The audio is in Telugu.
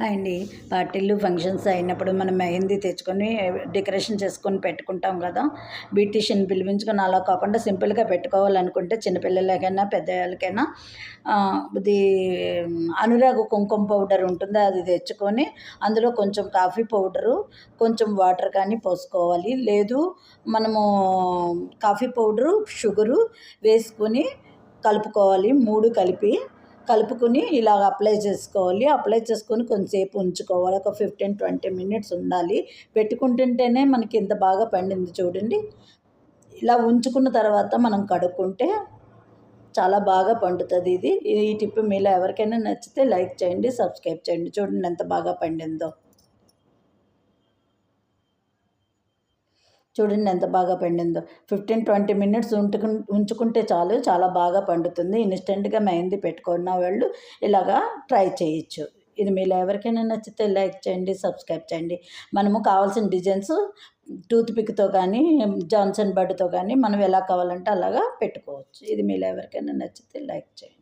అండి పార్టీలు ఫంక్షన్స్ అయినప్పుడు మనం మెహందీ తెచ్చుకొని డెకరేషన్ చేసుకొని పెట్టుకుంటాం కదా. బ్యూటీషియన్ పిలిపించుకొని అలా కాకుండా సింపుల్గా పెట్టుకోవాలనుకుంటే చిన్నపిల్లలకైనా పెద్దవాళ్ళకైనా ఇది అనురాగ కుంకుమ పౌడర్ ఉంటుంది, అది తెచ్చుకొని అందులో కొంచెం కాఫీ పౌడరు కొంచెం వాటర్ కానీ పోసుకోవాలి. లేదు మనము కాఫీ పౌడరు షుగరు వేసుకొని కలుపుకోవాలి. 3 కలుపుకొని ఇలాగ అప్లై చేసుకొని కొంచెంసేపు ఉంచుకోవాలి. ఒక 15-20 మినిట్స్ ఉండాలి. పెట్టుకుంటుంటేనే మనకి ఇంత బాగా పండింది చూడండి. ఇలా ఉంచుకున్న తర్వాత మనం కడుక్కుంటే చాలా బాగా పండుతుంది. ఈ టిప్ మీలో ఎవరికైనా నచ్చితే లైక్ చేయండి, సబ్స్క్రైబ్ చేయండి. చూడండి ఎంత బాగా పండిందో. చూడండి ఎంత బాగా పండిందో. 15-20 మినిట్స్ ఉంచుకుంటే చాలు, చాలా బాగా పండుతుంది. ఇన్స్టెంట్గా మెహందీ పెట్టుకున్న వాళ్ళు ఇలాగా ట్రై చేయొచ్చు. ఇది మీలో ఎవరికైనా నచ్చితే లైక్ చేయండి, సబ్స్క్రైబ్ చేయండి. మనము కావాల్సిన డిజైన్స్ టూత్ పిక్తో కానీ జాన్సన్ బడ్తో కానీ మనం ఎలా కావాలంటే అలాగా పెట్టుకోవచ్చు. ఇది మీలో ఎవరికైనా నచ్చితే లైక్ చేయండి.